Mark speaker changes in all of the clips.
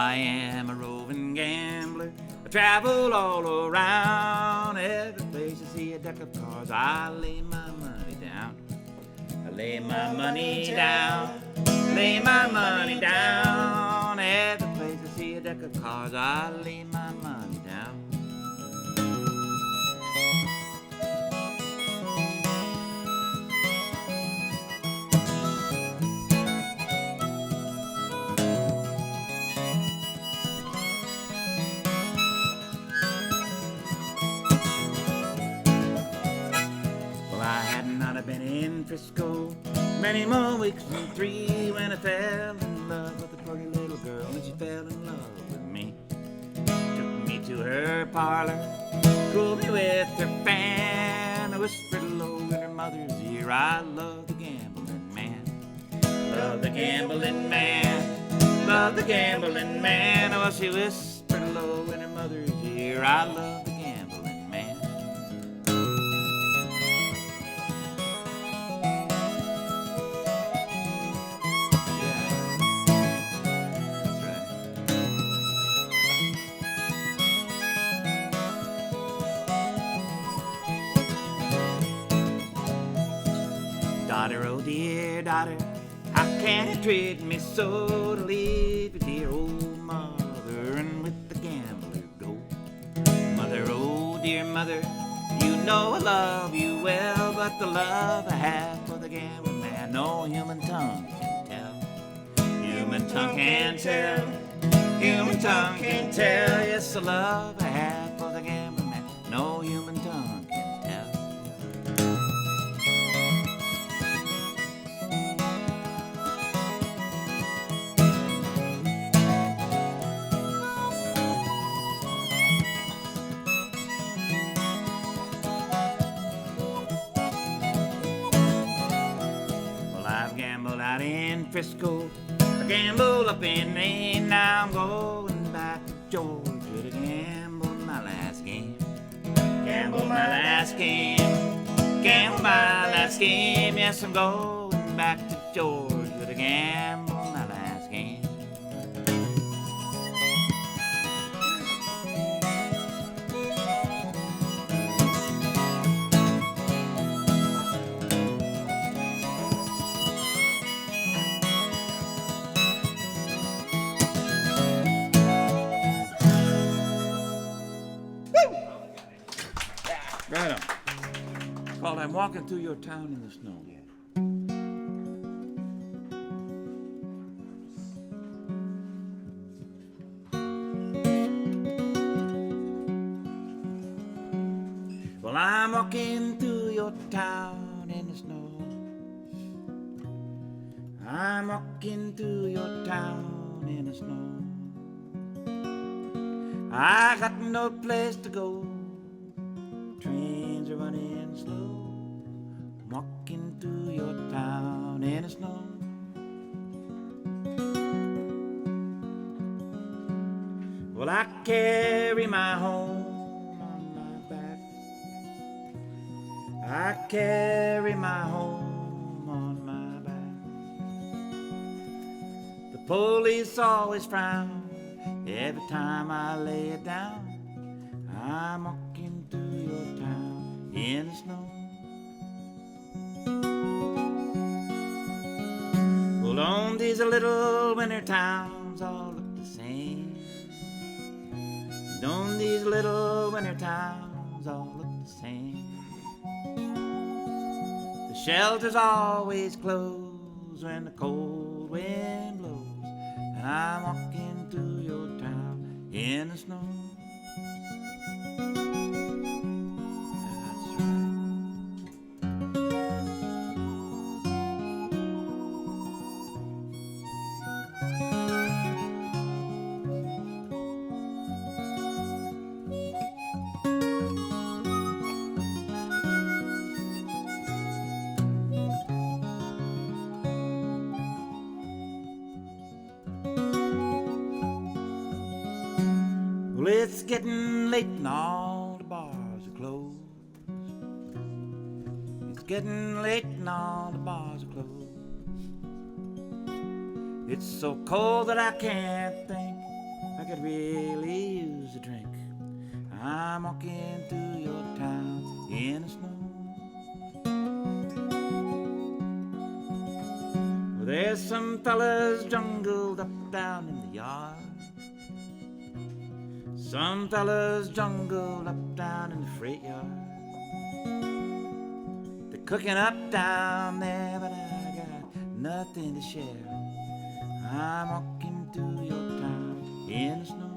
Speaker 1: I am a roving gambler. I travel all around. Every place I see a deck of cards, I lay my money down. I lay my money down. Lay my money down. Every place I see a deck of cards, I lay my money down. I had not have been in Frisco many more weeks than 3 when I fell in love with a pretty little girl, and she fell in love with me. Took me to her parlor, cooled me with her fan. I whispered low in her mother's ear, I love the gambling man. Love the gambling man. Love the gambling man. Oh, she whispered low in her mother's ear, I love the gambling man. Daughter, oh dear daughter, how can you treat me so, to leave your dear old mother and with the gambler go? Mother, oh dear mother, you know I love you well, but the love I have for the gambling man, no human tongue can tell. Human tongue can tell. Human tongue can tell. Yes, the love I have for the gambling man, no human tongue can tell. Out in Frisco, I gambled up in Maine. Now I'm going back to Georgia to gamble my last game. Gamble my last game. Gamble my last game. Yes, I'm going back to Georgia to gamble my last game. Right on. It's called I'm Walking Through Your Town in the Snow. Well, I'm walking through your town in the snow. I'm walking through your town in the snow. I got no place to go. Trains are running slow. I'm walking through your town in the snow. Well, I carry my home on my back. I carry my home on my back. The police always frown every time I lay it down. I'm walking through your town in the snow. Well, don't these little winter towns all look the same? Don't these little winter towns all look the same? The shelter's always closed when the cold wind blows, and I'm walking through your town in the snow. Well, it's getting late and all the bars are closed. It's getting late and all the bars are closed. It's so cold that I can't think. I could really use a drink. I'm walking through your town in the snow. Well, there's some fellas jungled up down in the yard. Some fellas jungled up down in the freight yard. They're cooking up down there, but I got nothing to share. I'm walking through your town in the snow.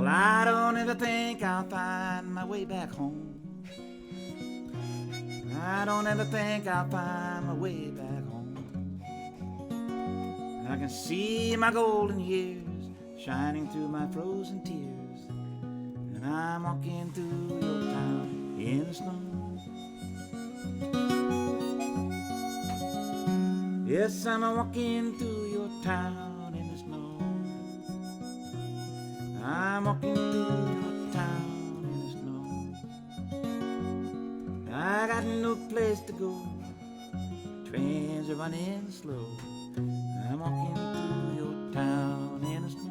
Speaker 1: I don't ever think I'll find my way back home. I don't ever think I'll find my way back home. I can see my golden years shining through my frozen tears, and I'm walking through your town in the snow. Yes, I'm walking through your town in the snow. I'm walking through your town in the snow. I got no place to go. Trains are running slow. I'm walking through your town in the snow.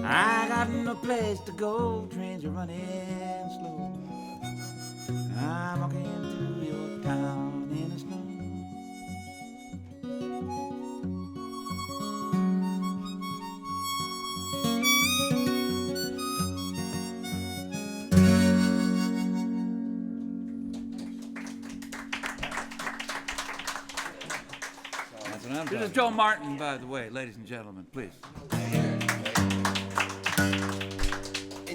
Speaker 1: I got no place to go, trains are running slow. I'm walking through your town in the snow. That's what I'm This is Joe Martin, by the way, ladies and gentlemen, please.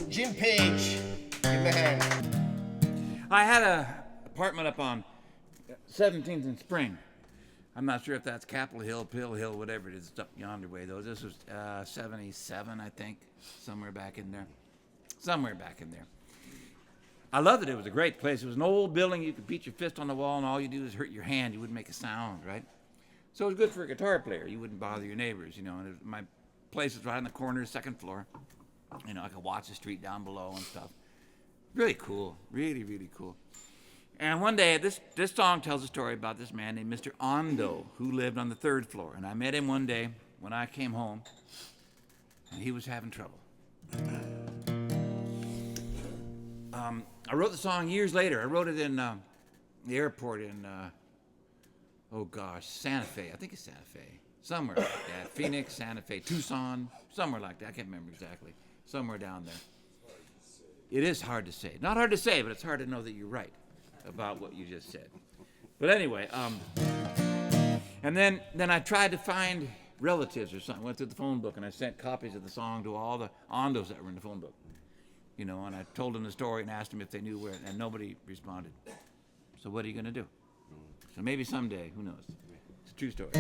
Speaker 2: Jim Page, give him a hand.
Speaker 1: I had an apartment up on 17th and Spring. I'm not sure if that's Capitol Hill, Pill Hill, whatever it is. It's up yonder way, though. This was 77, I think, somewhere back in there. I loved it. It was a great place. It was an old building. You could beat your fist on the wall, and all you do is hurt your hand. You wouldn't make a sound, right? So it was good for a guitar player. You wouldn't bother your neighbors, you know. And my place was right on the corner, second floor. You know, I could watch the street down below and stuff. Really cool. Really, really cool. And one day, this song tells a story about this man named Mr. Ondo, who lived on the third floor. And I met him one day when I came home, and he was having trouble. I wrote the song years later. I wrote it in the airport in, Santa Fe. I think it's Santa Fe. Somewhere like that. Phoenix, Santa Fe, Tucson, somewhere like that. I can't remember exactly. Somewhere down there. It is hard to say. Not hard to say, but it's hard to know that you're right about what you just said. But anyway, and then I tried to find relatives or something. I went through the phone book and I sent copies of the song to all the Ondos that were in the phone book. You know, and I told them the story and asked them if they knew where, and nobody responded. So what are you going to do? So maybe someday, who knows? It's a true story.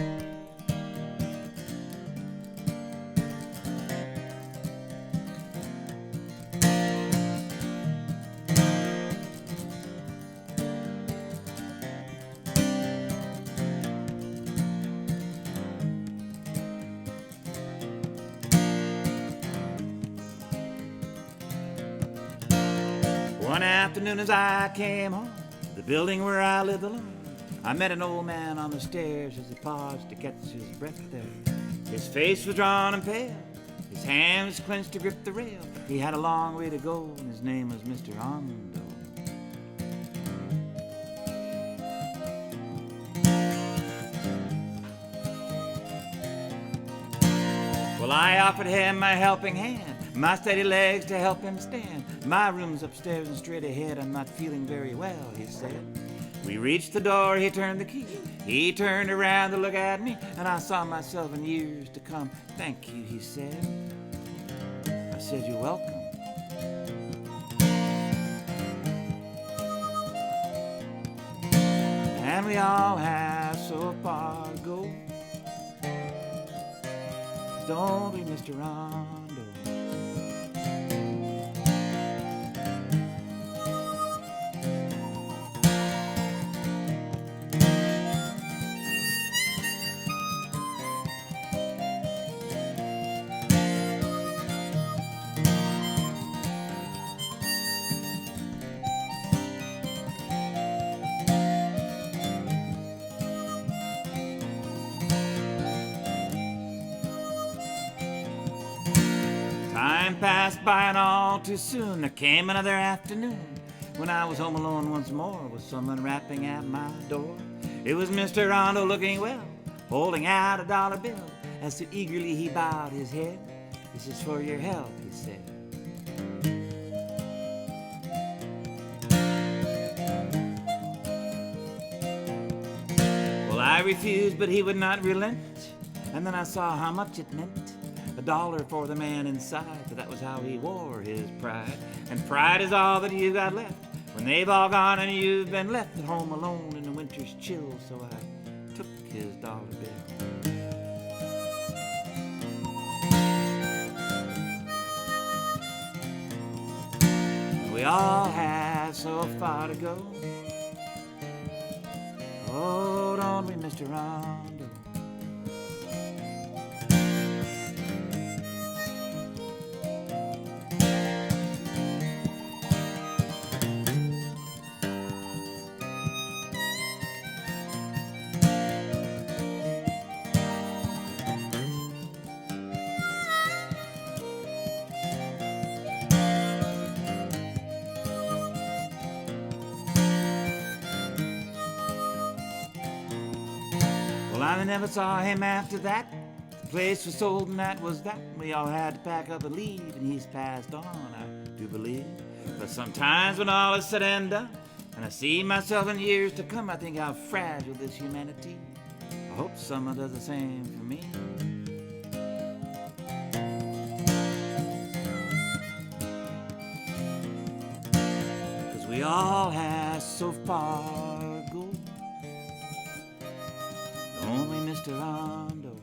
Speaker 1: One afternoon as I came home to the building where I lived alone, I met an old man on the stairs as he paused to catch his breath there. His face was drawn and pale, his hands clenched to grip the rail. He had a long way to go, and his name was Mr. Ondo. Well, I offered him my helping hand, my steady legs to help him stand. My room's upstairs and straight ahead, I'm not feeling very well, he said. We reached the door, he turned the key. He turned around to look at me, and I saw myself in years to come. Thank you, he said. I said, you're welcome. And we all have so far to go. Don't we, Mr. Ondo? Time passed by and all too soon. There came another afternoon when I was home alone once more with someone rapping at my door. It was Mr. Ondo looking well, holding out a dollar bill. As so eagerly he bowed his head. This is for your help, he said. Well, I refused, but he would not relent. And then I saw how much it meant. $1 for the man inside, for that was how he wore his pride. And pride is all that you got left when they've all gone and you've been left at home alone in the winter's chill. So I took his dollar bill. We all have so far to go. Oh, don't we, Mr. Ondo? Well, I never saw him after that. The place was sold and that was that. We all had to pack up and leave, and he's passed on, I do believe. But sometimes when all is said and done, and I see myself in years to come, I think how fragile this humanity. I hope someone does the same for me. 'Cause we all have so far to go. Only Mr. Ondo.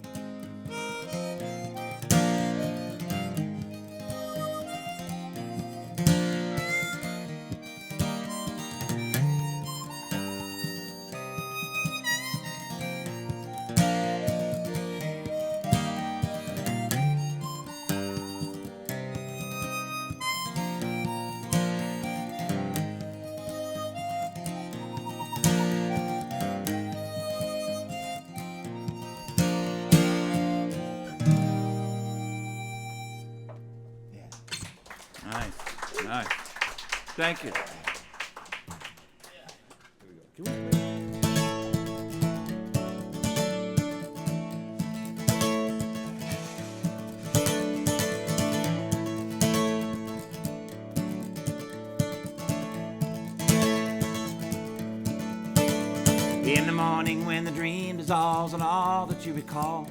Speaker 1: Nice. Thank you. In the morning when the dream dissolves and all that you recall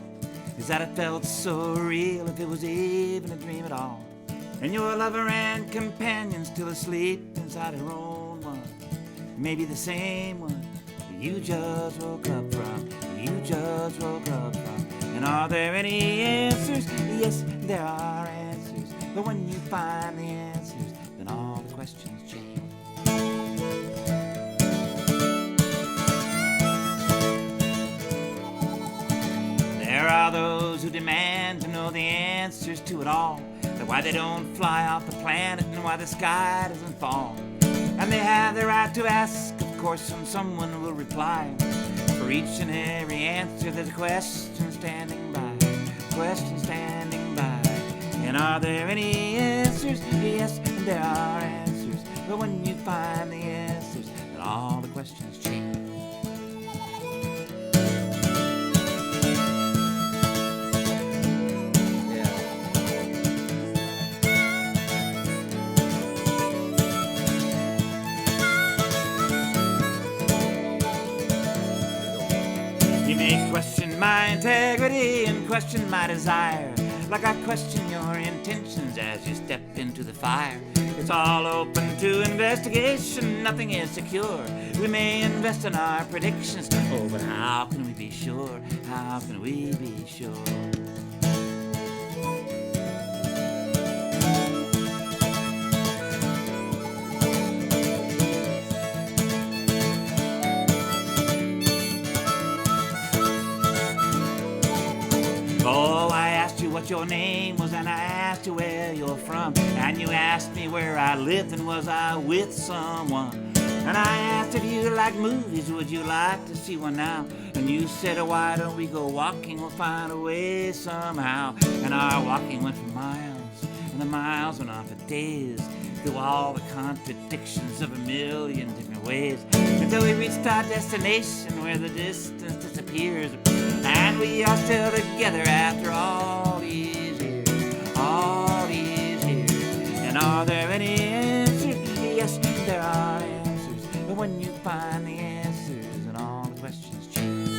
Speaker 1: is that it felt so real, if it was even a dream at all. And your lover and companion still asleep inside her own one. Maybe the same one you just woke up from. And are there any answers? Yes, there are answers. But when you find the answers, then all the questions change. There are those who demand to know the answers to it all. Why they don't fly off the planet and why the sky doesn't fall. And they have the right to ask, of course, and someone will reply. For each and every answer there's a question standing by. And are there any answers? Yes, there are answers. But when you find the answers, then all the questions change. Yeah. question my desire, like I question your intentions as you step into the fire. It's all open to investigation, nothing is secure. We may invest in our predictions, oh, but how can we be sure? How can we be sure? Oh, I asked you what your name was, and I asked you where you're from, and you asked me where I lived and was I with someone. And I asked if you like movies, would you like to see one now? And you said, oh, why don't we go walking, we'll find a way somehow. And our walking went for miles, and the miles went on for days, through all the contradictions of a million different ways, until we reached our destination where the distance disappears, and we are still together after all these years, all these years. And are there any answers? Yes, there are answers, but when you find the answers and all the questions change.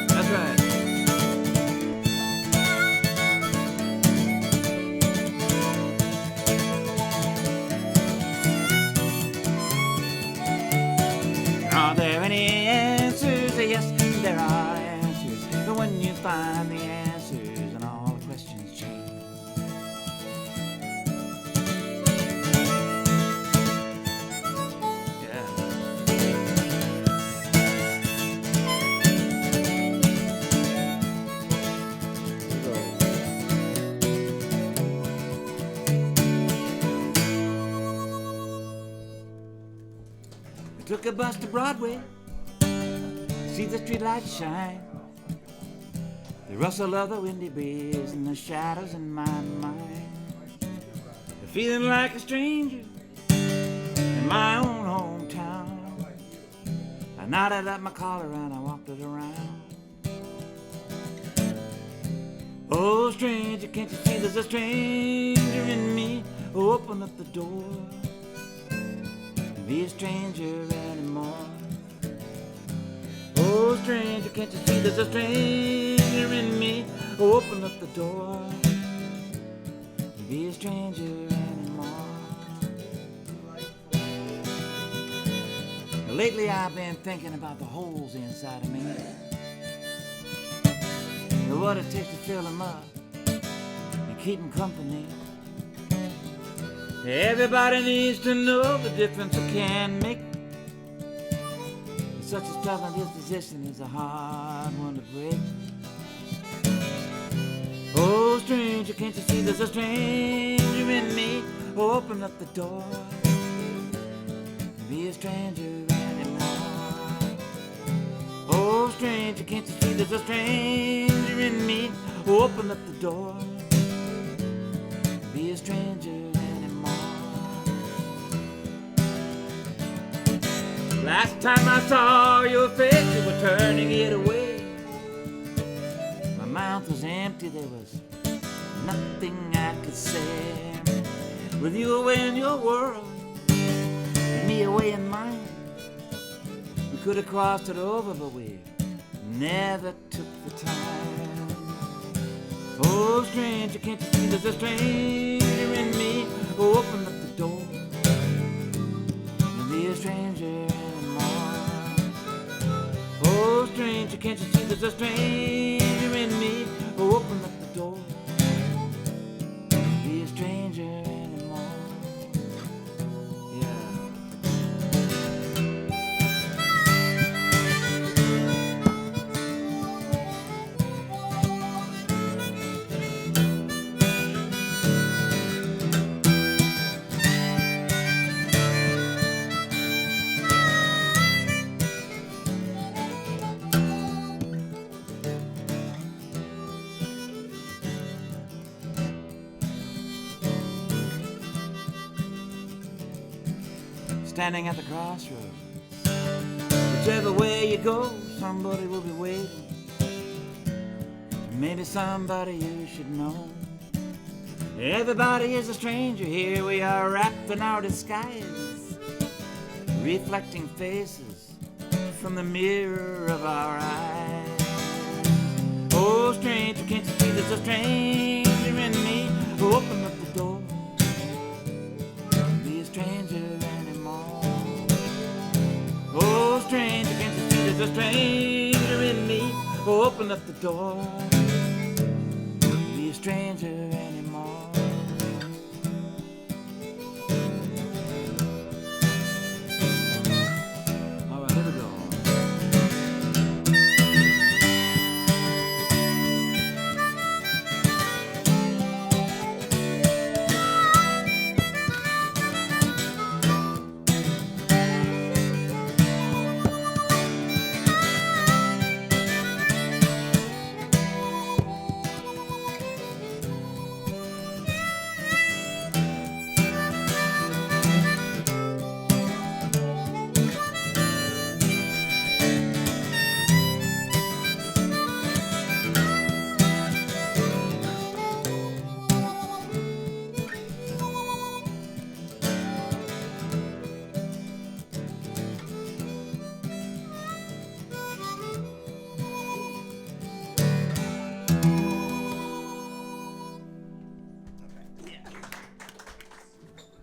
Speaker 1: That's right. Are there any answers? Yes, there are answers. But when you find the answers and all the questions change. Yeah. We took a bus to Broadway, see the streetlights shine, the rustle of the windy breeze and the shadows in my mind. Feeling like a stranger in my own hometown, I knotted up my collar and I walked it around. Oh, stranger, can't you see there's a stranger in me? Oh, open up the door, be a stranger anymore. Oh, stranger, can't you see there's a stranger in me? Oh, open up the door, be a stranger anymore. Lately I've been thinking about the holes inside of me, and what it takes to fill them up and keep them company. Everybody needs to know the difference it can make. Such a stubborn disposition is a hard one to break. Oh, stranger, can't you see there's a stranger in me? Oh, open up the door, be a stranger anymore. Oh, stranger, can't you see there's a stranger in me? Oh, open up the door, be a stranger anymore. Last time I saw your face, you were turning it away. My mouth was empty, there was nothing I could say. With you away in your world, and me away in mine, we could have crossed it over, but we never took the time. Oh, stranger, can't you see there's a stranger in me? Oh, open up the door, and be a stranger. Oh, stranger, can't you see there's a stranger in me? Oh, open up the door, be a stranger anymore. Yeah. Standing at the crossroads, whichever way you go, somebody will be waiting. Maybe somebody you should know. Everybody is a stranger here. We are wrapped in our disguise, reflecting faces from the mirror of our eyes. Oh, stranger, can't you see there's a stranger in me? Open up the door. Don't be a stranger anymore. Oh, stranger, can't you see there's a stranger in me? Open up the door. Don't be a stranger anymore. All right, here we go.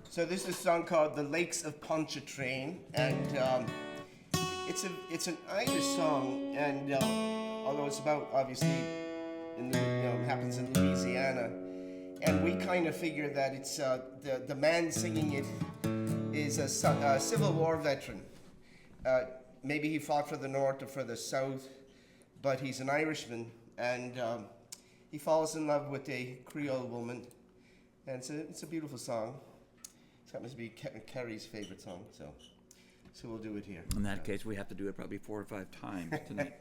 Speaker 2: So this is a song called "The Lakes of Pontchartrain," and it's an Irish song, and although it's about obviously happens in Louisiana, and we kind of figure that it's the man singing it is a Civil War veteran. Maybe he fought for the North or for the South, but he's an Irishman, and he falls in love with a Creole woman, and it's a beautiful song. Happens to be Kerry's favorite song, so we'll do it here.
Speaker 1: In that case, we have to do it probably 4 or 5 times tonight.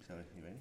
Speaker 2: So, you ready?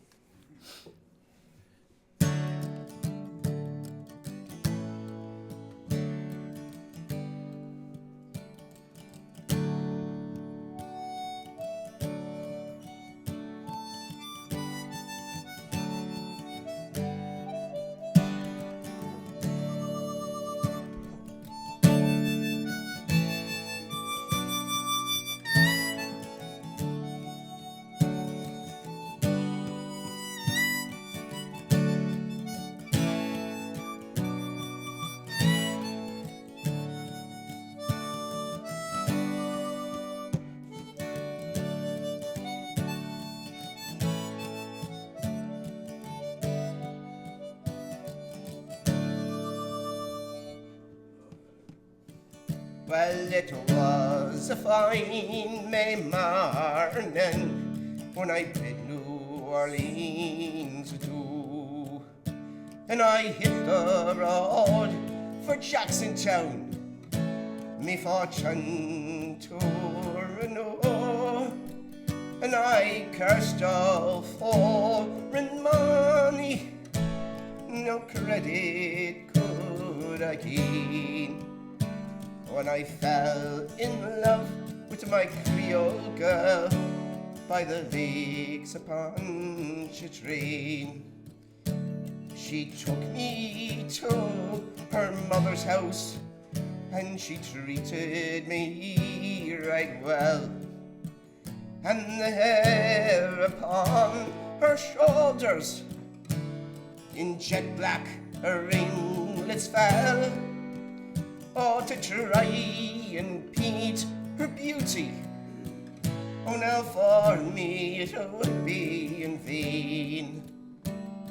Speaker 2: Well, it was a fine May morning when I bid New Orleans to, and I hit the road for Jacksontown, me fortune to renew, and I cursed all foreign money, no credit could I gain. When I fell in love with my Creole girl by the lakes upon Pontchartrain, she took me to her mother's house and she treated me right well. And the hair upon her shoulders in jet black her ringlets fell. Oh, to try and paint her beauty, oh, now for me it would be in vain.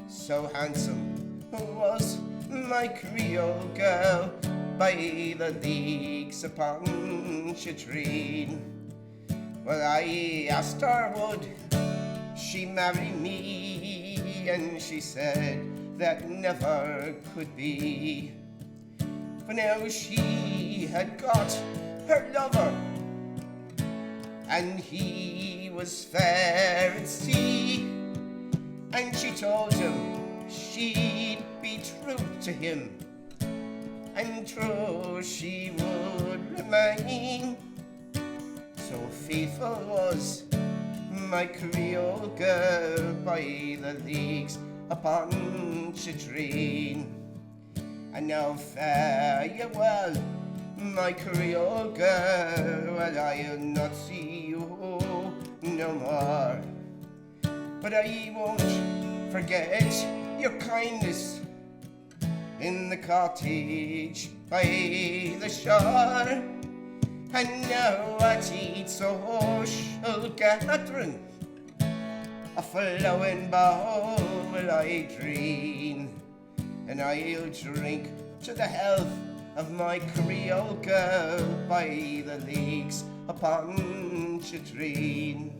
Speaker 2: So handsome was my Creole girl by the lakes upon Pontchartrain. Well, I asked her would she marry me, and she said that never could be. For now she had got her lover, and he was fair at sea, and she told him she'd be true to him, and true she would remain. So faithful was my Creole girl by the lakes upon Pontchartrain. And now farewell, my Creole girl, well, I'll not see you no more. But I won't forget your kindness in the cottage by the shore. And now at each social gathering, a flowing bowl will I drain, and I'll drink to the health of my Creole girl by the lakes of Pontchartrain.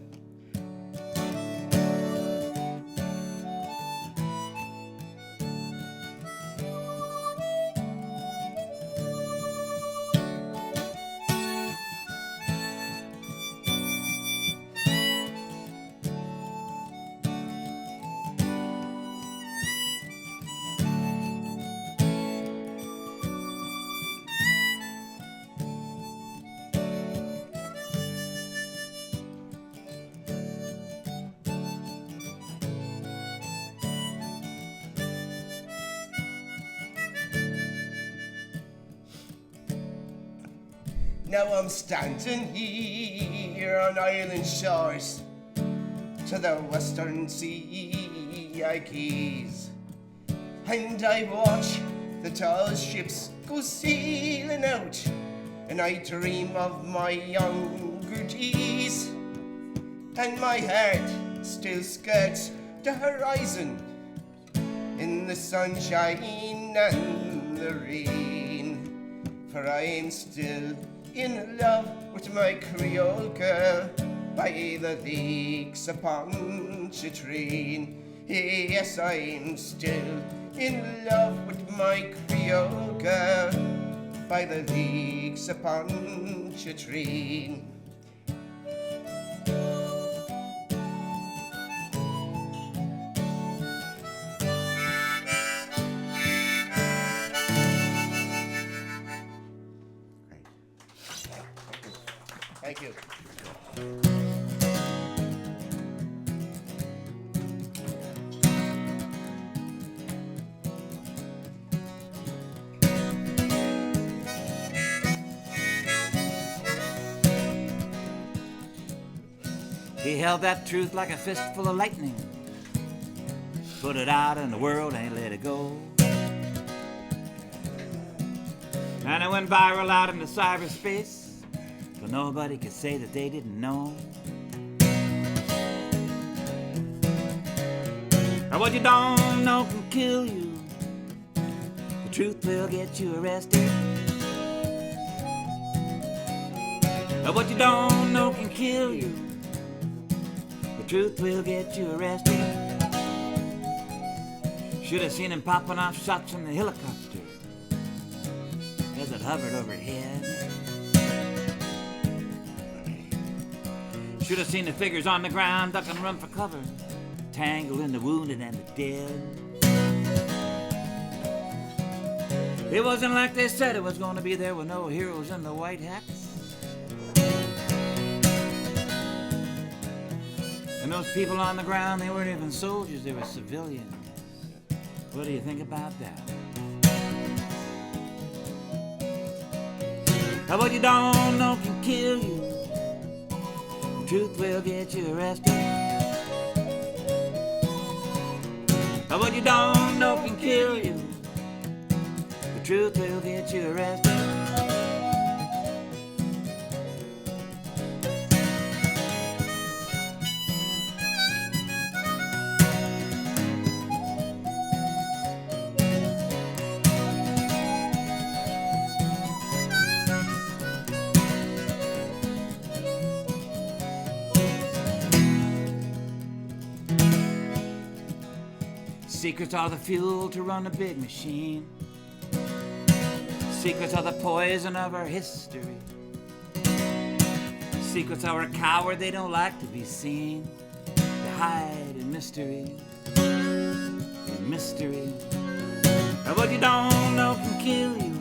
Speaker 2: Now I'm standing here on island shores, to the western sea I gaze, and I watch the tall ships go sailing out, and I dream of my younger days, and my heart still skirts the horizon in the sunshine and the rain, for I am still in love with my Creole girl by the lakes of Pontchartrain. Yes, I'm still in love with my Creole girl by the lakes of Pontchartrain. Thank you.
Speaker 1: He held that truth like a fistful of lightning, put it out in the world and let it go. And it went viral out into cyberspace, but nobody could say that they didn't know. And what you don't know can kill you. The truth will get you arrested. And what you don't know can kill you. The truth will get you arrested. Should have seen him popping off shots from the helicopter as it hovered overhead. Should have seen the figures on the ground duck and run for cover, tangled in the wounded and the dead. It wasn't like they said it was going to be. There were no heroes in the white hats. And those people on the ground, they weren't even soldiers, they were civilians. What do you think about that? How what you don't know can kill you. The truth will get you arrested. How what you don't know can kill you. The truth will get you arrested. Secrets are the fuel to run a big machine. Secrets are the poison of our history. Secrets are a coward, they don't like to be seen. They hide in mystery, in mystery. And what you don't know can kill you.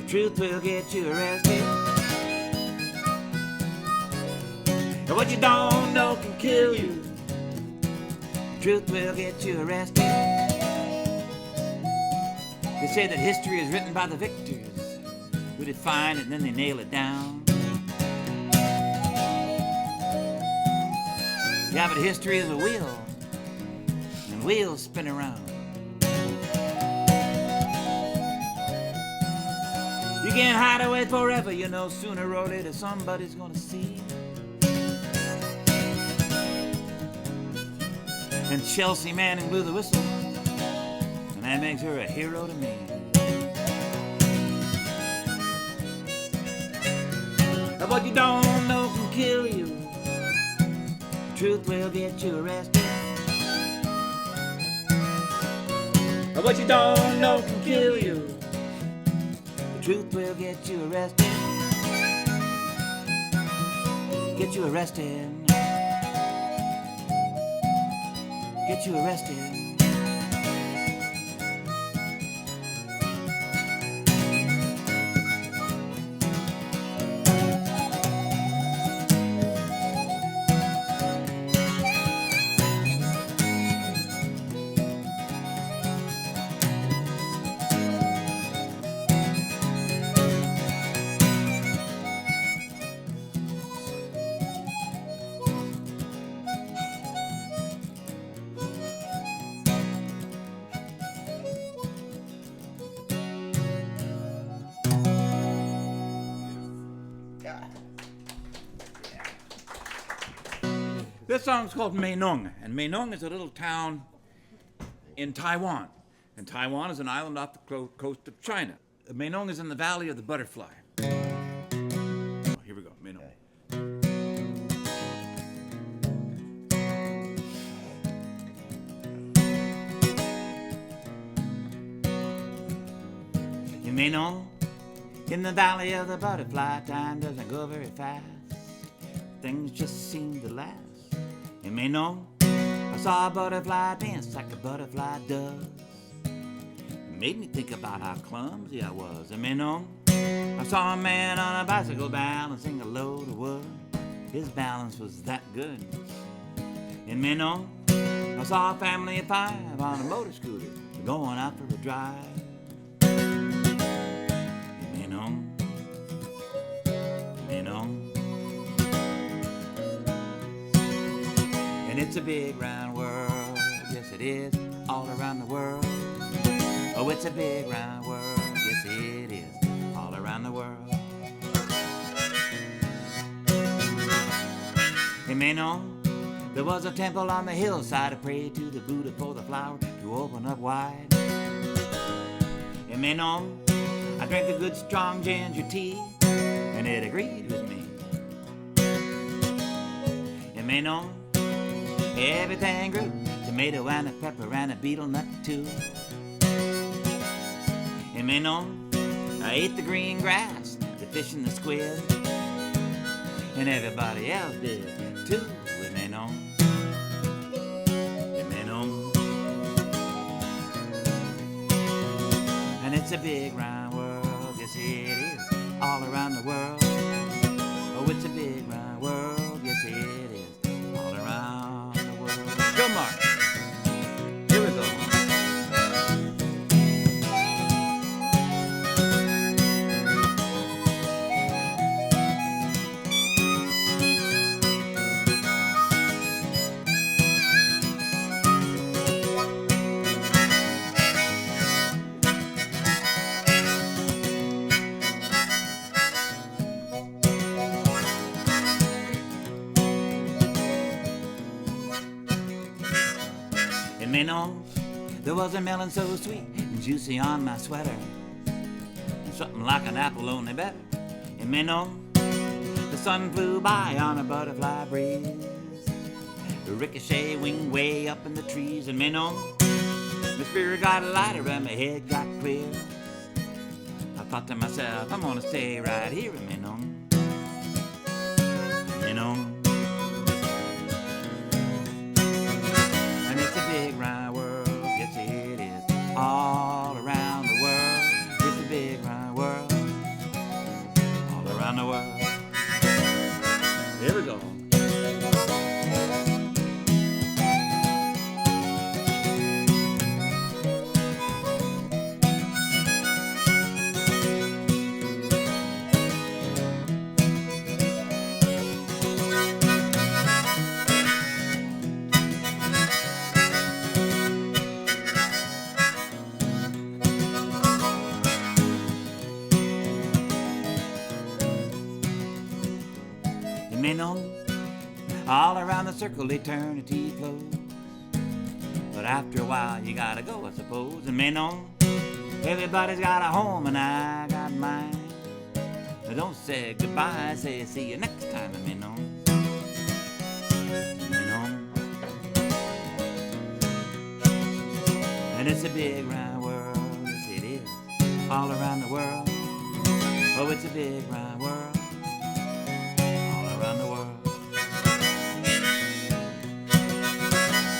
Speaker 1: The truth will get you arrested. And what you don't know can kill you. Truth will get you arrested. They say that history is written by the victors who define it and then they nail it down. Yeah, but history is a wheel, and wheels spin around. You can't hide away forever, you know, sooner or later somebody's gonna see. And Chelsea Manning blew the whistle, and that makes her a hero to me. What you don't know can kill you. The truth will get you arrested. What you don't know can kill you. The truth will get you arrested. Get you arrested. Get you arrested. This song's called Meinong, and Meinong is a little town in Taiwan. And Taiwan is an island off the coast of China. Meinong is in the Valley of the Butterfly. Oh, here we go, Meinong. In Meinong, in the Valley of the Butterfly, time doesn't go very fast. Things just seem to last. In Meinong, I saw a butterfly dance like a butterfly does. It made me think about how clumsy I was. In Meinong, I saw a man on a bicycle balancing a load of wood. His balance was that good. In Meinong, I saw a family of 5 on a motor scooter going out for a drive. In Meinong, Meinong. And it's a big round world, yes it is, all around the world. Oh, it's a big round world, yes it is, all around the world. In Meinong, there was a temple on the hillside. I prayed to the Buddha for the flower to open up wide. In Meinong, I drank the good strong ginger tea, and it agreed with me. In Meinong, everything grew, tomato and a pepper and a beetle nut too. In Meinong, I ate the green grass, the fish and the squid, and everybody else did too. In Meinong, in Meinong. And it's a big round world, yes it is, all around the world. Oh, it's a big round world, yes it is, all around the world. Go, Mark. Here we go. In Meinong, there was a melon so sweet and juicy on my sweater, and something like an apple, only better. In Meinong, the sun flew by on a butterfly breeze, the ricochet winged way up in the trees. In Meinong, my spirit got lighter and my head got clear. I thought to myself, I'm gonna stay right here in Meinong. Meinong. And it's a big round world, yes it is, all around the world. It's a big round world, all around the world. Here we go. Meinong. All around the circle, eternity flows. But after a while, you gotta go, I suppose. And Meinong, everybody's got a home, and I got mine. Don't say goodbye, say see you next time, Meinong. Meinong. And it's a big round world, yes it is, all around the world. Oh, it's a big round world, all around the world.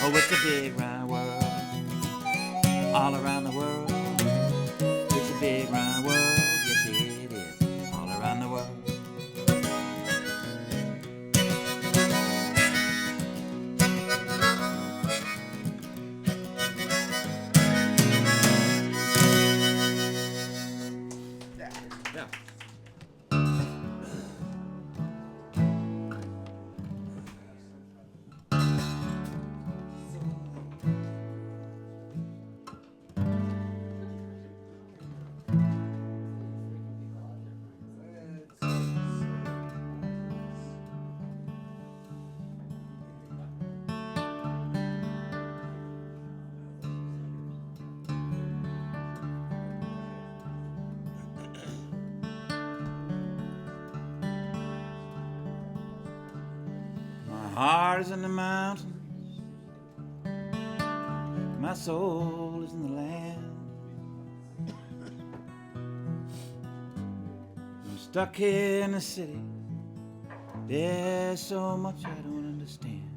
Speaker 1: Oh, it's a big round world, all around the world. It's a big round world, yes it is, all around the world. Yeah. My heart is in the mountains, my soul is in the land. I'm stuck here in the city, there's so much I don't understand.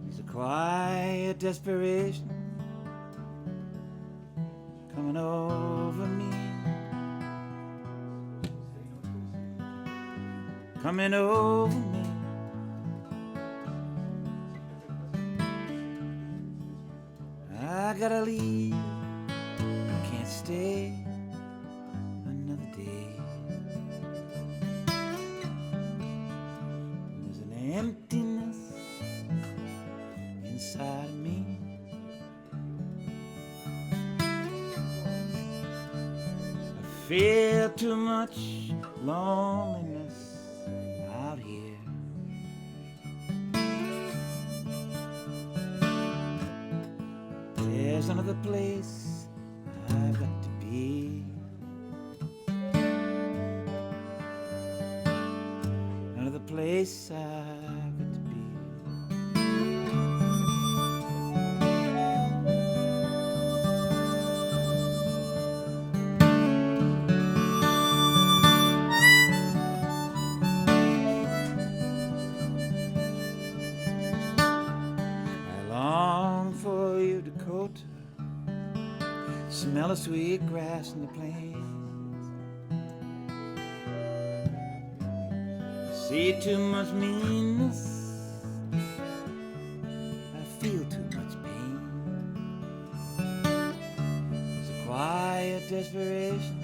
Speaker 1: There's a quiet desperation coming over me, coming over me. I gotta leave, I can't stay another day. There's an emptiness inside of me. I feel too much loneliness out here. There's another place I've got to be. Another place I've got to be. Smell of sweet grass in the plains. See too much meanness, I feel too much pain. There's a quiet desperation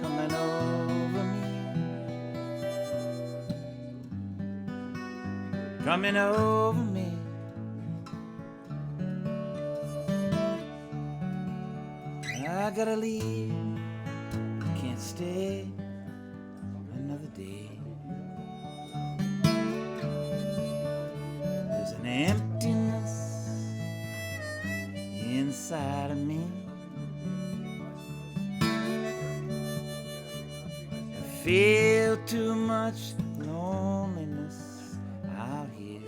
Speaker 1: coming over me, coming over me. I gotta leave, can't stay another day. There's an emptiness inside of me. I feel too much loneliness out here.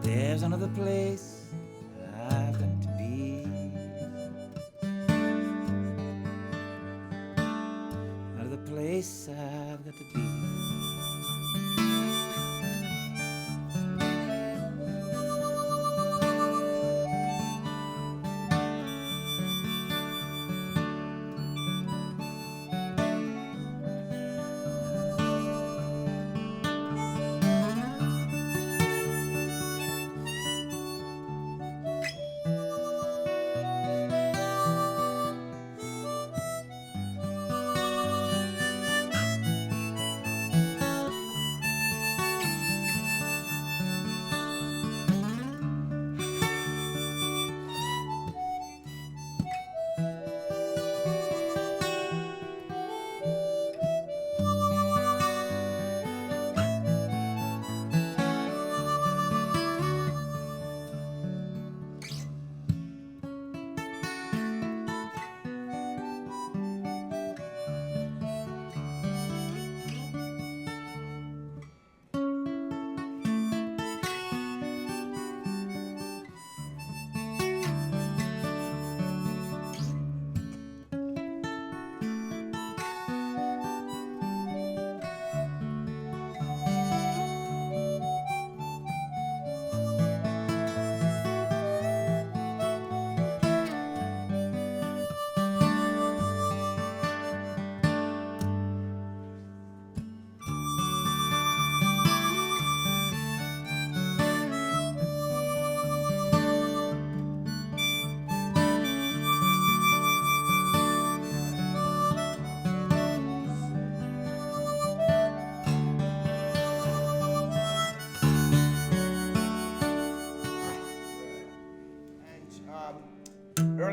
Speaker 1: There's another place I've got to be. Another place I've got to be.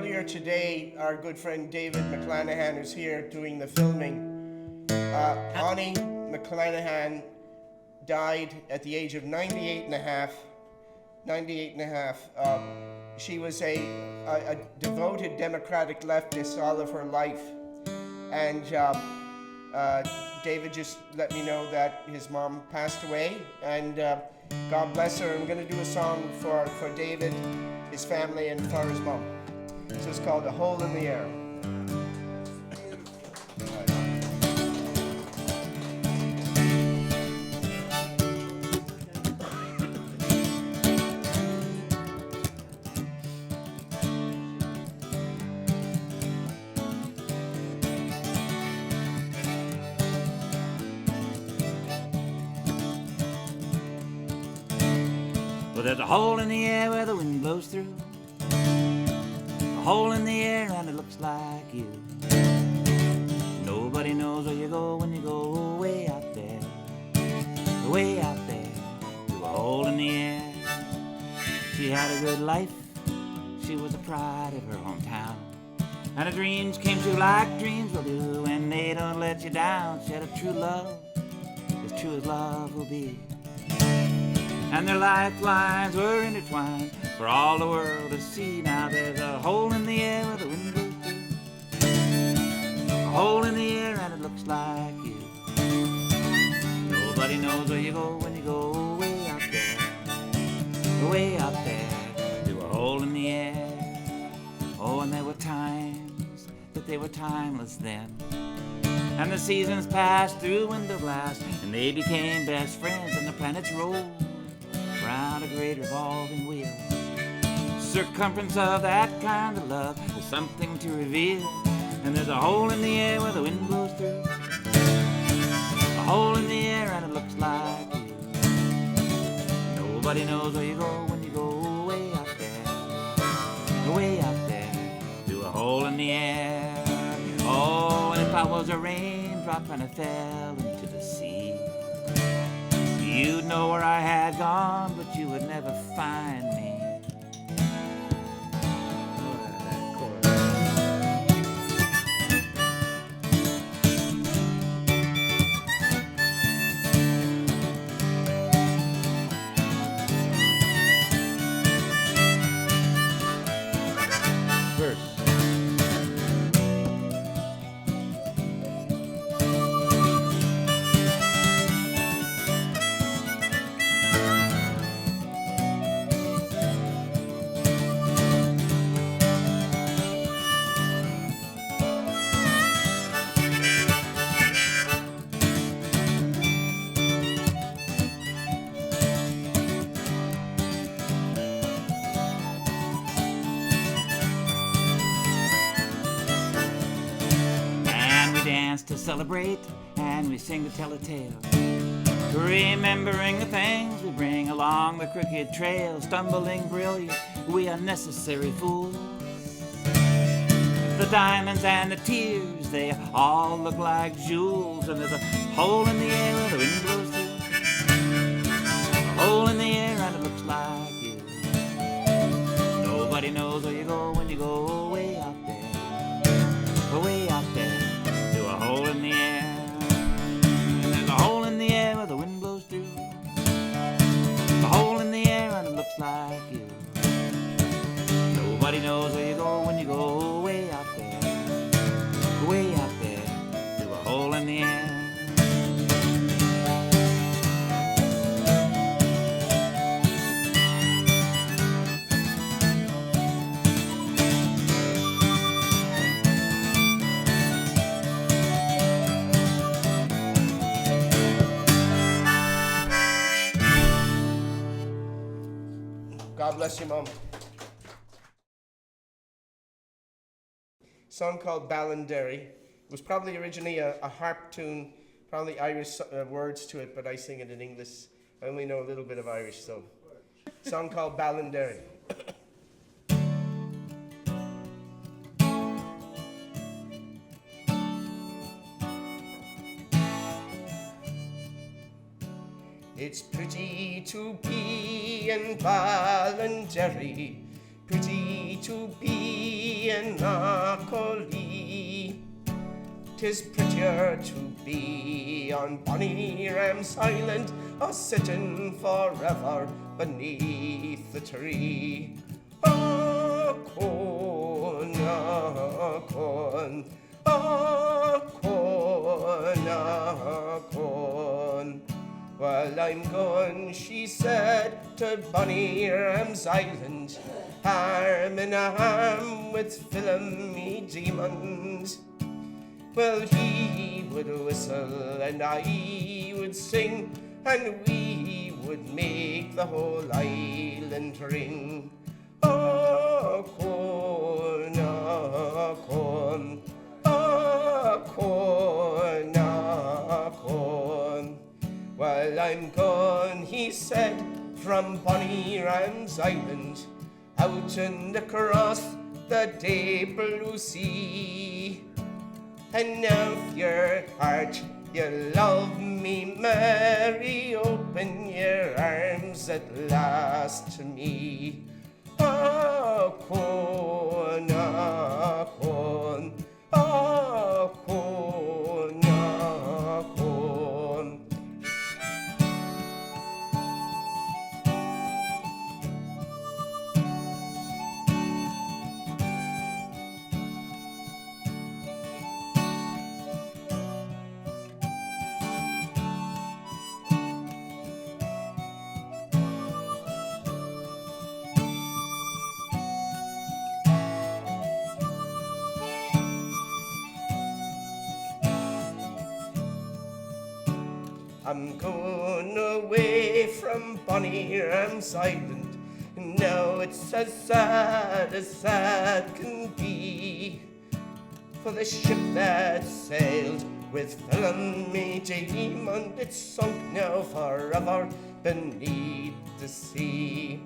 Speaker 2: earlier today, our good friend David McLanahan is here doing the filming. Annie McLanahan died at the age of 98 and a half. She was a devoted Democratic leftist all of her life. And David just let me know that his mom passed away, and God bless her. I'm going to do a song for David, his family, and for his mom. So it's called A Hole in the Air.
Speaker 1: Well, there's a hole in the air where the wind blows through. A hole in the air and it looks like you. Nobody knows where you go when you go way out there. Way out there to a hole in the air. She had a good life. She was the pride of her hometown. And her dreams came true like dreams will do, and they don't let you down. She had a true love, as true as love will be. And their lifelines were intertwined for all the world to see. Now there's a hole in the air where the wind blows through. A hole in the air and it looks like you. Nobody knows where you go when you go way out there. Way out there to a hole in the air. Oh, and there were times that they were timeless then. And the seasons passed through window glass, and they became best friends, and the planets rolled round a great revolving wheel. Circumference of that kind of love is something to reveal. And there's a hole in the air where the wind blows through. A hole in the air and it looks like you. Nobody knows where you go when you go way out there. Way out there to a hole in the air. Oh, and if I was a raindrop and I fell into the sea, you'd know where I had gone, but you would never find me. To celebrate, and we sing to tell a tale, remembering the things we bring along the crooked trail, stumbling brilliant, we unnecessary fools. The diamonds and the tears, they all look like jewels, and there's a hole in the air where the wind blows through. A hole in the air and it looks like you. Nobody knows where you go when you go way out there. Way out there. A hole in the air. And there's a hole in the air where the wind blows through. A hole in the air and it looks like you. Nobody knows where you go when you go way out there. Way out there to a hole in the air.
Speaker 2: God bless you, Mom. Song called Ballinderry. It was probably originally a harp tune, probably Irish words to it, but I sing it in English. I only know a little bit of Irish, so. Song called Ballinderry. It's pretty to be in Ballinderry, pretty to be in a collie. 'Tis prettier to be on Bonnie Ram's Island, or sitting forever beneath the tree. A corn, a corn, a corn, a corn. Well, I'm gone, she said, to Bonnie Ram's Island, arm in arm with filmy demons. Well, he would whistle and I would sing, and we would make the whole island ring. A corn, a corn, a corn, a corn. Well, I'm gone, he said, from Bonnie Ram's Island, out and across the deep blue sea. And now if your heart, you love me, Mary, open your arms at last to me. A corn, a corn, a corn, a corn. I'm going away from Bonnie Ram's Island. Now it's as sad can be. For the ship that sailed with filmy demon, it's sunk now forever beneath the sea.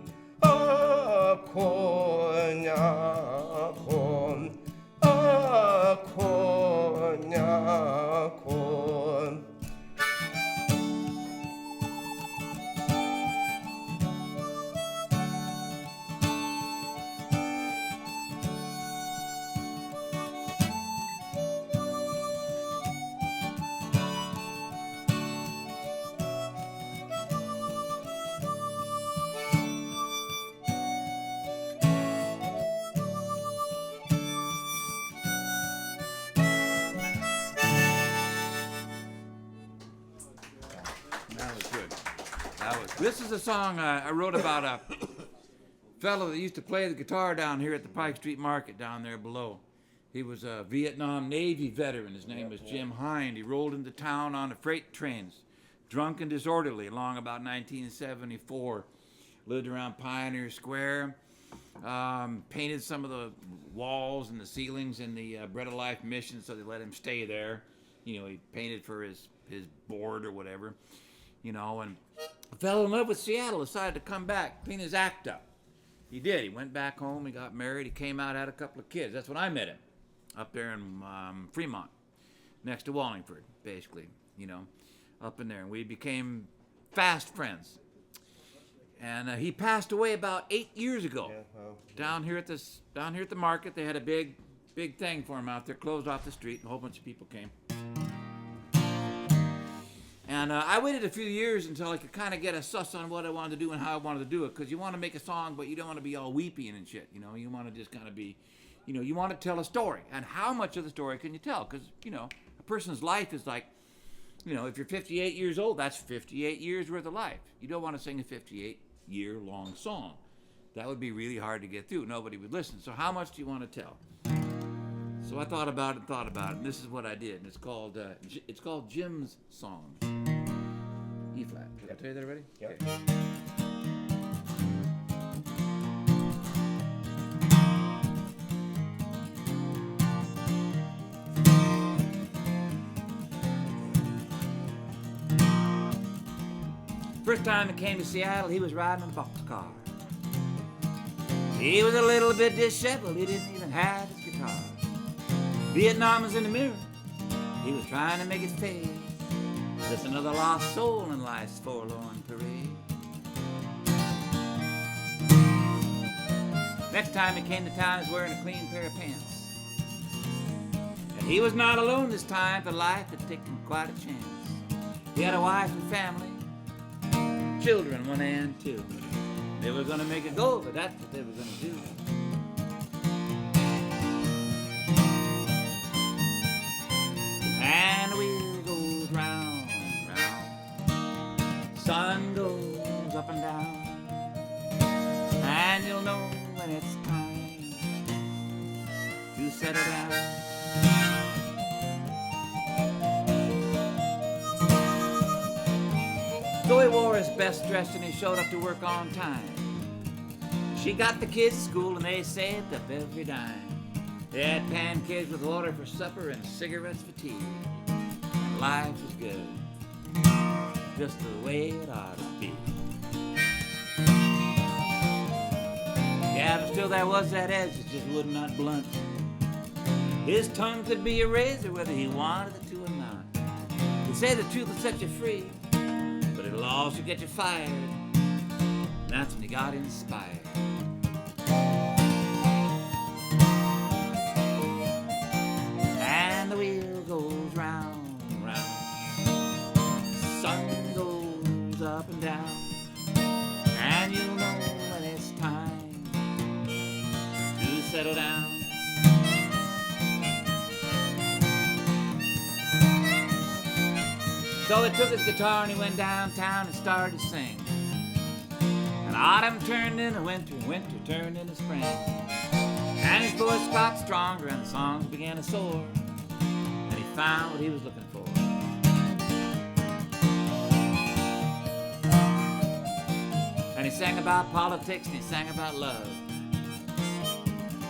Speaker 2: A corn, a corn, a corn, a corn.
Speaker 1: This is a song I wrote about a fellow that used to play the guitar down here at the Pike Street Market down there below. He was a Vietnam Navy veteran. His name was Jim Hind. He rolled into town on the freight trains, drunk and disorderly, along about 1974. Lived around Pioneer Square. Painted some of the walls and the ceilings in the Bread of Life mission, so they let him stay there. You know, he painted for his board or whatever. You know, and fell in love with Seattle, decided to come back, clean his act up. He did. He went back home, he got married, he came out, had a couple of kids. That's when I met him, up there in Fremont, next to Wallingford, basically, you know, up in there. And we became fast friends. And he passed away about 8 years ago.
Speaker 2: Yeah, well,
Speaker 1: down here at the market. They had a big thing for him out there, closed off the street, and a whole bunch of people came. And I waited a few years until I could kind of get a suss on what I wanted to do and how I wanted to do it, because you want to make a song, but you don't want to be all weepy and shit, you know. You want to just kind of be, you know, you want to tell a story. And how much of the story can you tell? Because, you know, a person's life is like, you know, if you're 58 years old, that's 58 years worth of life. You don't want to sing a 58-year-long song. That would be really hard to get through. Nobody would listen. So how much do you want to tell? So I thought about it, and this is what I did. And it's called Jim's Song. E flat. Did I tell you that already?
Speaker 2: Yep.
Speaker 1: Okay. First time he came to Seattle, he was riding in a boxcar. He was a little bit disheveled, he didn't even have his guitar. Vietnam was in the mirror, he was trying to make his face. Just another lost soul in life's forlorn parade. Next time he came to town, he was wearing a clean pair of pants. And he was not alone this time, for life had taken quite a chance. He had a wife and family, children, one and two. They were gonna make a go, but that's what they were gonna do. And the wheel goes round, round. Sun goes up and down. And you'll know when it's time to settle down. So he wore his best dress and he showed up to work on time. She got the kids to school and they saved up every dime. They had pancakes with water for supper and cigarettes for tea. And life was good, just the way it ought to be. Yeah, but still there was that edge that just would not blunt. His tongue could be a razor whether he wanted it to or not. They say the truth will set you free, but it'll also get you fired. And that's when he got inspired. And the wheel goes round, round. Sun goes up and down. And you'll know when it's time to settle down. So he took his guitar and he went downtown and started to sing. And autumn turned into winter, and winter turned into spring. And his voice got stronger and the songs began to soar. And he found what he was looking for. And he sang about politics and he sang about love.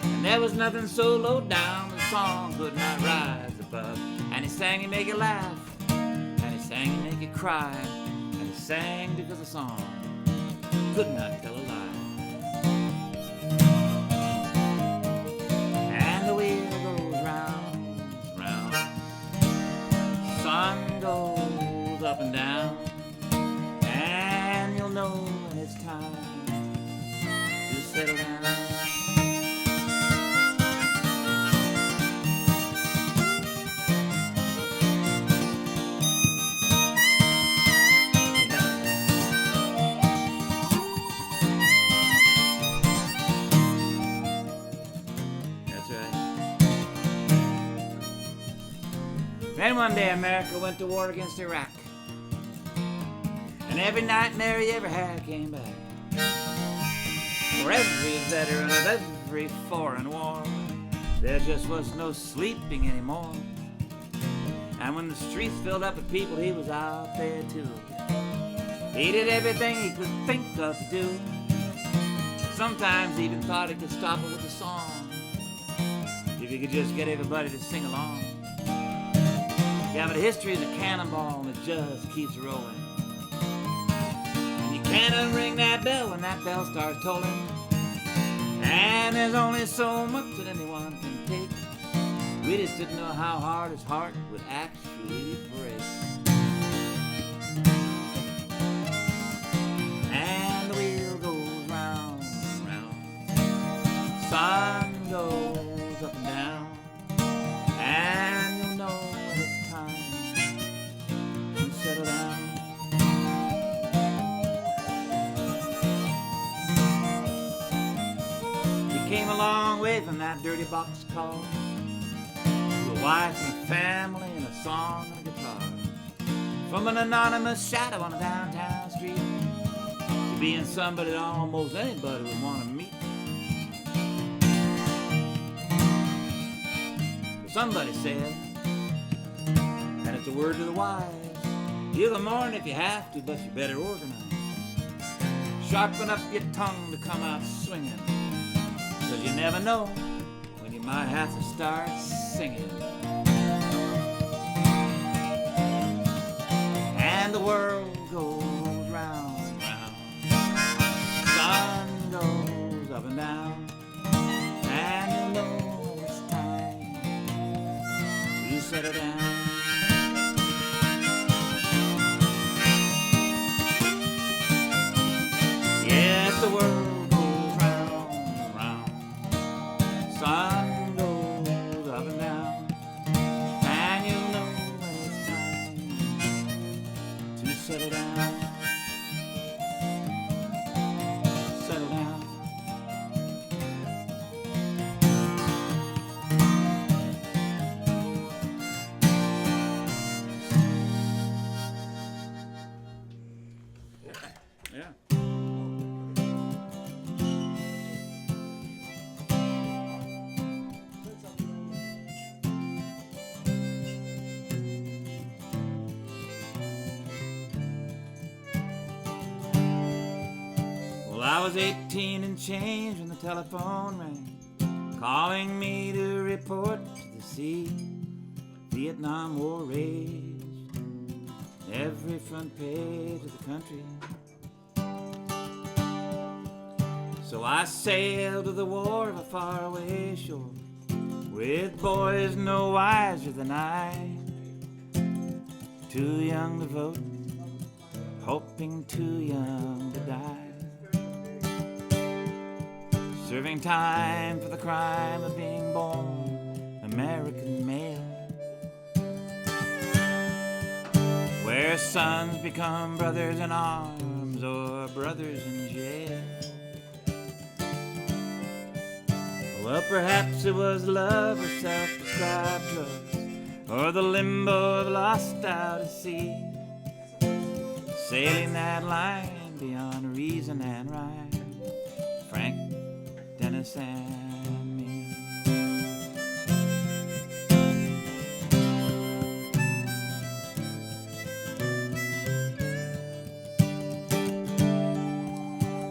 Speaker 1: And there was nothing so low down the song could not rise above. And he sang to make you laugh. Sang and make you cry, and he sang because the song could not tell a lie. And the wheel goes round, round. Sun goes up and down, and you'll know when it's time to settle down. Then one day America went to war against Iraq. And every nightmare he ever had came back. For every veteran of every foreign war, there just was no sleeping anymore. And when the streets filled up with people, he was out there too. He did everything he could think of to do. Sometimes he even thought he could stop it with a song, if he could just get everybody to sing along. Yeah, but history is a cannonball and it just keeps rolling. And you can't unring that bell when that bell starts tolling. And there's only so much that anyone can take. We just didn't know how hard his heart would actually break. And the wheel goes round, round. Sun goes up and down. And you'll know when it's time to settle down. He came a long way from that dirty boxcar to a wife and a family and a song and a guitar. From an anonymous shadow on a downtown street to being somebody that almost anybody would want to meet. Somebody said, and it's a word to the wise, you'll the morning if you have to, but you better organize. Sharpen up your tongue to come out swinging, 'cause you never know when you might have to start singing. And the world goes round, round. Sun goes up and down. And you know it's time to settle down. Yes, the world goes round, round. settle down. Settle down. Yeah. Well, I was 18 and change when the telephone rang, calling me to report to the sea. Vietnam War raged, every front page of the country. So I sailed to the war of a faraway shore, with boys no wiser than I, too young to vote, hoping too young to die. Serving time for the crime of being born American male, where sons become brothers in arms or brothers in jail. Well, perhaps it was love or self-prescribed drugs, or the limbo of lost out at sea, sailing that line beyond reason and rhyme. Frank, Dennis, and me.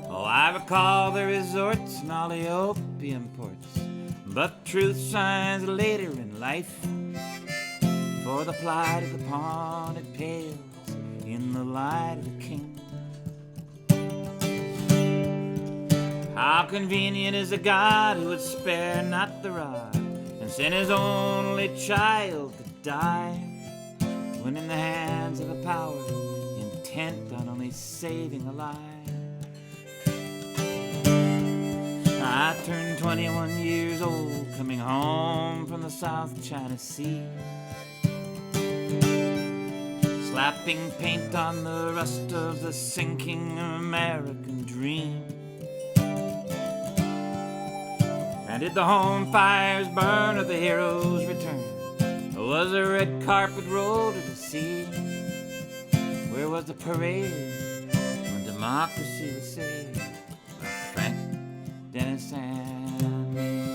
Speaker 1: Oh, I recall the resorts and all the opium ports, but truth shines later in life, for the plight of the pawn it pales in the light of the king. How convenient is a God who would spare not the rod and send his only child to die, when in the hands of a power intent on only saving a life. I turned 21 years old, coming home from the South China Sea, slapping paint on the rust of the sinking American dream. And did the home fires burn or the heroes return? Or was a red carpet rolled to the sea? Where was the parade when democracy was saved by Frank, Dennis, and me?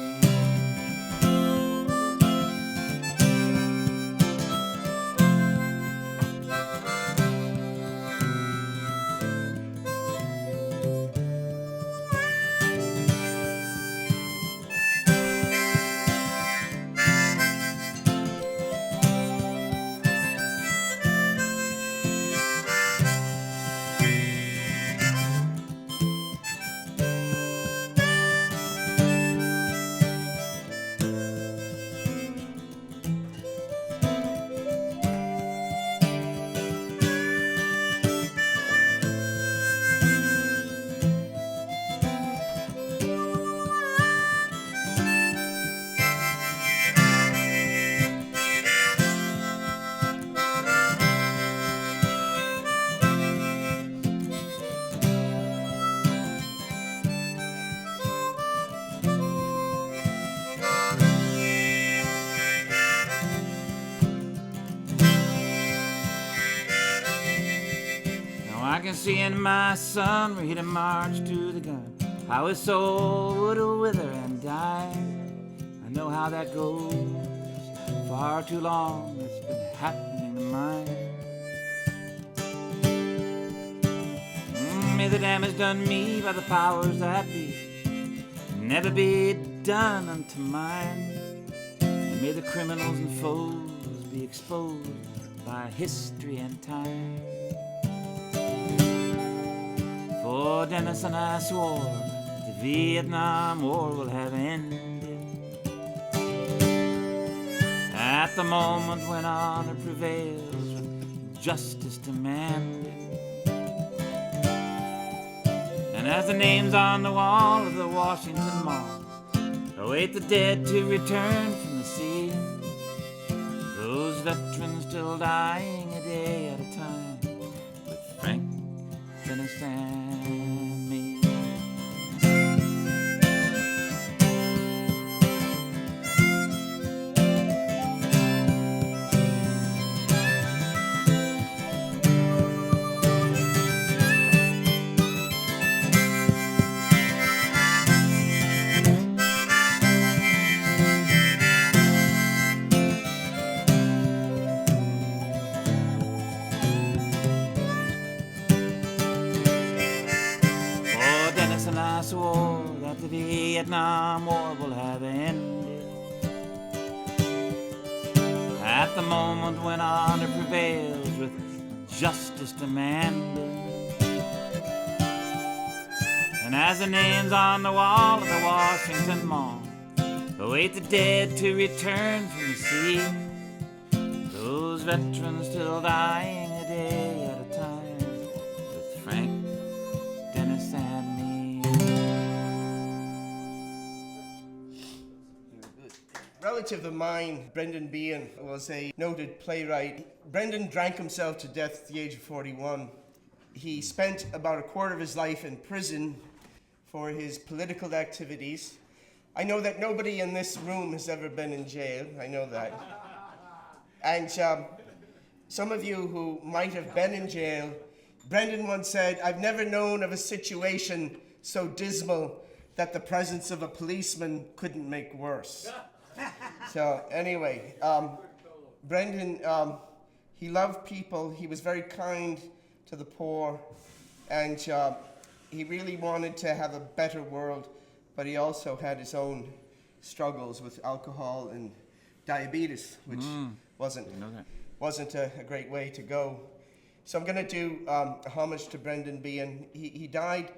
Speaker 1: I can see in my son where he'd have marched to the gun, how his soul would wither and die. I know how that goes. Far too long it's been happening to mine. May the damage done me by the powers that be never be done unto mine. And may the criminals and foes be exposed by history and time. For Dennis and I swore the Vietnam War will have ended at the moment when honor prevails with justice demanded. And as the names on the wall of the Washington Mall await the dead to return from the sea, those veterans still dying a day at a time, with I swore that the Vietnam War will have ended. At the moment when honor prevails with justice demanded. And as the names on the wall of the Washington Mall await the dead to return from the sea, those veterans still dying a day at a time with Frank, Dennis, and me.
Speaker 2: Relative of mine, Brendan Behan, was a noted playwright. Brendan drank himself to death at the age of 41. He spent about a quarter of his life in prison for his political activities. I know that nobody in this room has ever been in jail. I know that. And some of you who might have been in jail, Brendan once said, "I've never known of a situation so dismal that the presence of a policeman couldn't make worse." So anyway, Brendan, he loved people. He was very kind to the poor, and he really wanted to have a better world, but he also had his own struggles with alcohol and diabetes, which wasn't a great way to go. So I'm going to do a homage to Brendan Behan. He died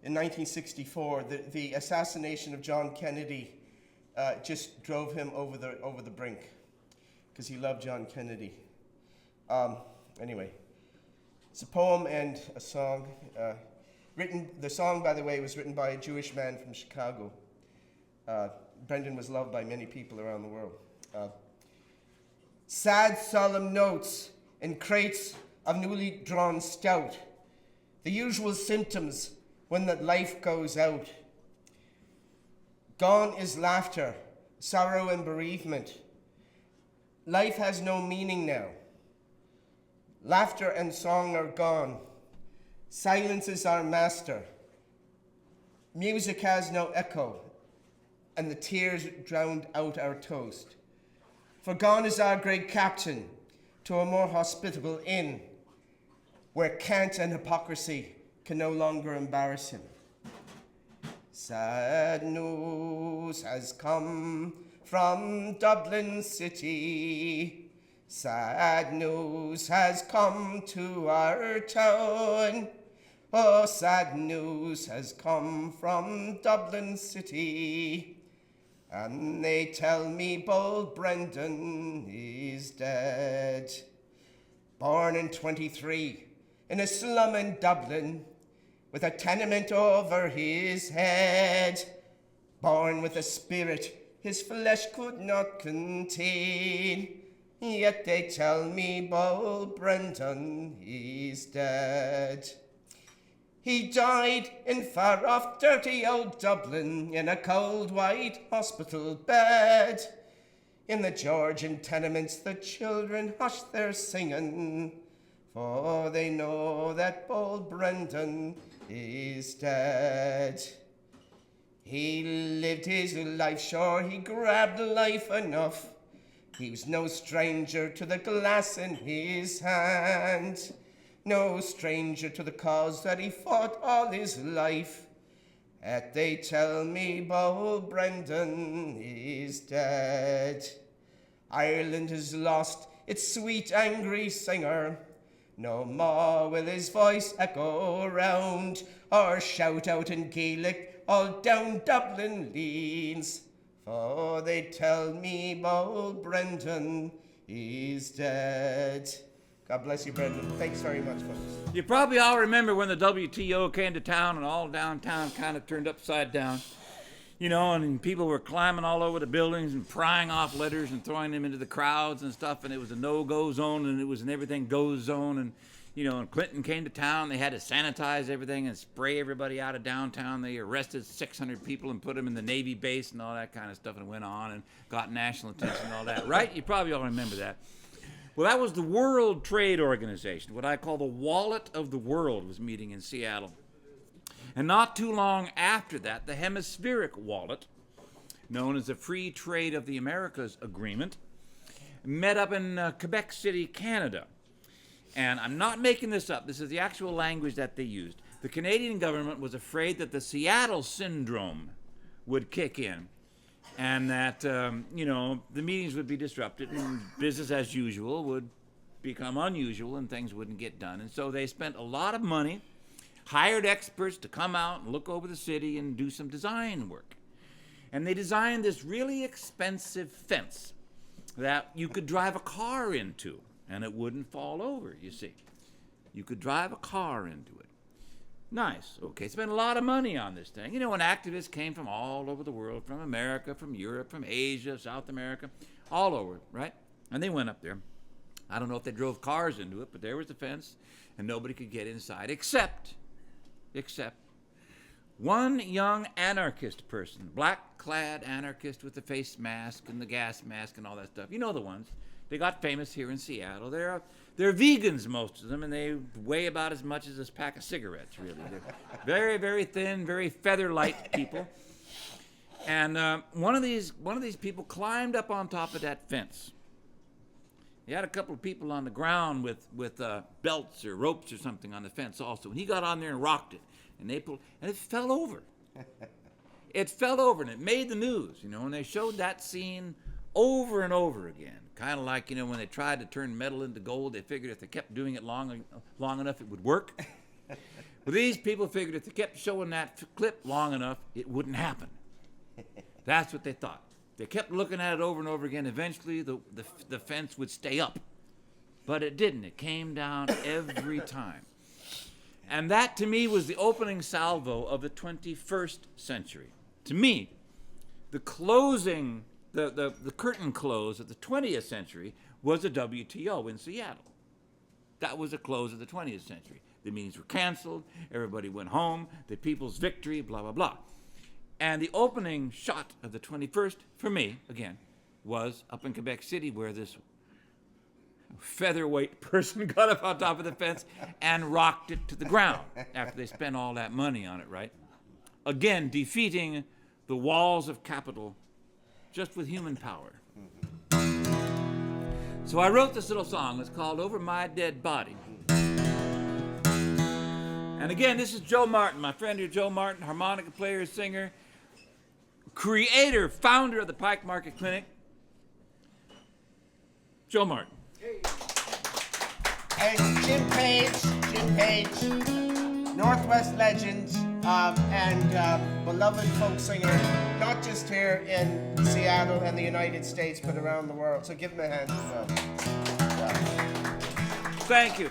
Speaker 2: in 1964. The assassination of John Kennedy just drove him over the brink, because he loved John Kennedy. Anyway, it's a poem and a song. The song, by the way, was written by a Jewish man from Chicago. Brendan was loved by many people around the world. Sad, solemn notes in crates of newly drawn stout, the usual symptoms when that life goes out. Gone is laughter, sorrow and bereavement. Life has no meaning now. Laughter and song are gone. Silence is our master. Music has no echo, and the tears drowned out our toast. For gone is our great captain to a more hospitable inn, where cant and hypocrisy can no longer embarrass him. Sad news has come from Dublin city. Sad news has come to our town. Oh, sad news has come from Dublin city. And they tell me bold Brendan is dead. Born in 23 in a slum in Dublin, with a tenement over his head. Born with a spirit his flesh could not contain. Yet they tell me bold Brendan is dead. He died in far off dirty old Dublin in a cold white hospital bed. In the Georgian tenements the children hush their singing, for they know that bold Brendan is dead. He lived his life, sure he grabbed life enough. He was no stranger to the glass in his hand, no stranger to the cause that he fought all his life. Yet they tell me bold Brendan is dead. Ireland has lost its sweet angry singer. No more will his voice echo round, or shout out in Gaelic all down Dublin lanes. For they tell me bold Brendan is dead. God bless you, Brendan. Thanks very much, folks.
Speaker 1: You probably all remember when the WTO came to town and all downtown kind of turned upside down. You know, and people were climbing all over the buildings and prying off letters and throwing them into the crowds and stuff, and it was a no-go zone, and it was an everything-goes zone. And, you know, when Clinton came to town, they had to sanitize everything and spray everybody out of downtown. They arrested 600 people and put them in the Navy base and all that kind of stuff, and went on and got national attention and all that, right? You probably all remember that. Well, that was the World Trade Organization, what I call the wallet of the world, was meeting in Seattle. And not too long after that, the hemispheric wallet, known as the Free Trade of the Americas Agreement, met up in Quebec City, Canada. And I'm not making this up. This is the actual language that they used. the Canadian government was afraid that the Seattle syndrome would kick in, and that, you know, the meetings would be disrupted and business as usual would become unusual and things wouldn't get done. And so they spent a lot of money, hired experts to come out and look over the city and do some design work. And they designed this really expensive fence that you could drive a car into and it wouldn't fall over, you see. You could drive a car into it. Nice. Okay, spent a lot of money on this thing. You know, and activists came from all over the world, from America, from Europe, from Asia, South America, all over, right? And they went up there. I don't know if they drove cars into it, but there was the fence, and nobody could get inside except one young anarchist person, black-clad anarchist with the face mask and the gas mask and all that stuff. You know the ones. They got famous here in Seattle. They're vegans, most of them, and they weigh about as much as this pack of cigarettes, really. They're very, very thin, very feather-light people. And one of these people climbed up on top of that fence. He had a couple of people on the ground with belts or ropes or something on the fence also. And he got on there and rocked it. And they pulled, and it fell over. It fell over, and it made the news, you know, and they showed that scene over and over again. Kind of like, you know, when they tried to turn metal into gold, they figured if they kept doing it long enough, it would work. But these people figured if they kept showing that clip long enough, it wouldn't happen. That's what they thought. They kept looking at it over and over again. Eventually, the fence would stay up. But it didn't. It came down every time. And that, to me, was the opening salvo of the 21st century. To me, the closing, the curtain close of the 20th century was the WTO in Seattle. That was the close of the 20th century. The meetings were canceled. Everybody went home. The people's victory, blah, blah, blah. And the opening shot of the 21st, for me, again, was up in Quebec City, where this featherweight person got up on top of the fence and rocked it to the ground after they spent all that money on it, right? Again, defeating the walls of capital just with human power. So I wrote this little song. It's called Over My Dead Body. And again, this is Joe Martin, my friend here, Joe Martin, harmonica player, singer, creator, founder of the Pike Market Clinic. Joe Martin.
Speaker 2: Hey. And Jim Page, Northwest legend, and beloved folk singer, not just here in Seattle and the United States, but around the world. So give him a hand as well. Yeah.
Speaker 1: Thank you.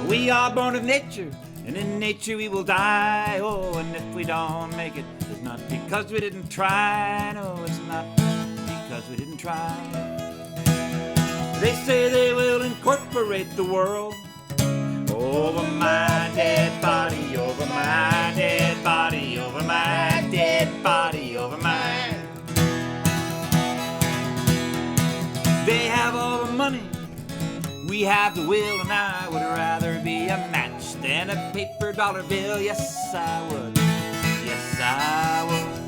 Speaker 1: We are born of nature, and in nature we will die. Oh, and if we don't make it, it's not because we didn't try. No, it's not because we didn't try. They say they will incorporate the world over my dead body, over my dead body, over my dead body, over mine. They have all the money, we have the will, and I would rather be a match than a paper dollar bill. Yes, I would. Yes, I would.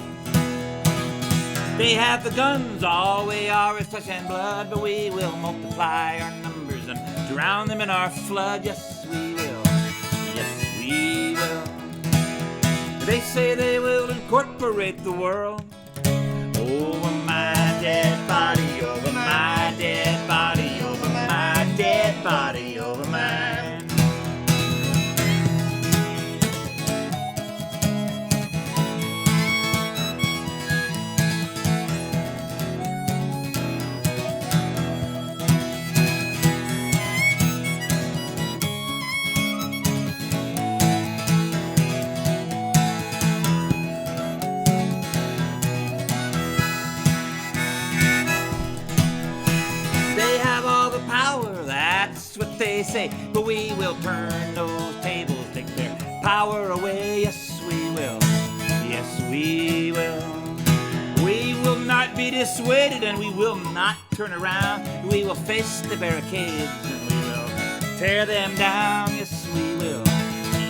Speaker 1: They have the guns, all we are is flesh and blood, but we will multiply our numbers and drown them in our flood. Yes, we will. Yes, we will. They say they will incorporate the world over my dead body, over my dead body, over my dead body, over mine. What they say, but we will turn those tables, take their power away. Yes, we will. Yes, we will. be dissuaded and we will not turn around. We will face the barricades and we will tear them down. Yes, we will.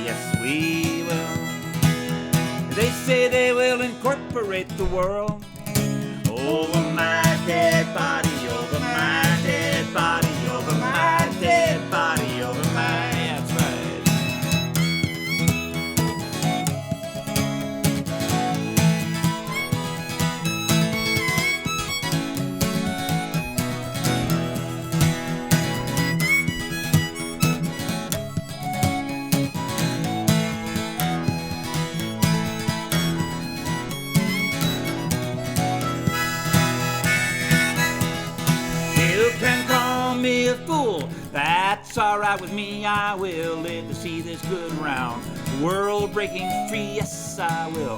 Speaker 1: Yes, we will. They say they will incorporate the world over my dead body, over my dead body, over my dead body, over my... That's right. You can call me a fool, that's alright with me. I will live to see this good round world breaking free. Yes, I will.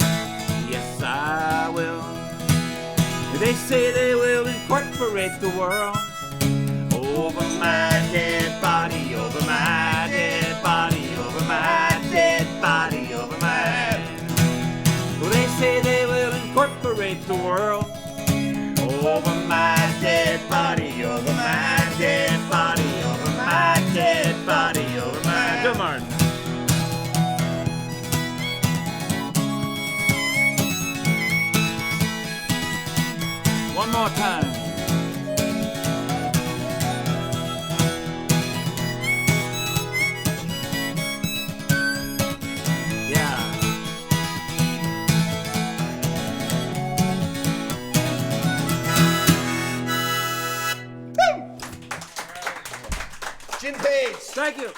Speaker 1: Yes, I will. They say they will incorporate the world over my dead body, over my dead body, over my dead body, over my... They say they will incorporate the world over my dead body, over my dead body, over my dead body, over my... Come on. One more time. Yeah.
Speaker 2: Jim Page.
Speaker 1: Thank you.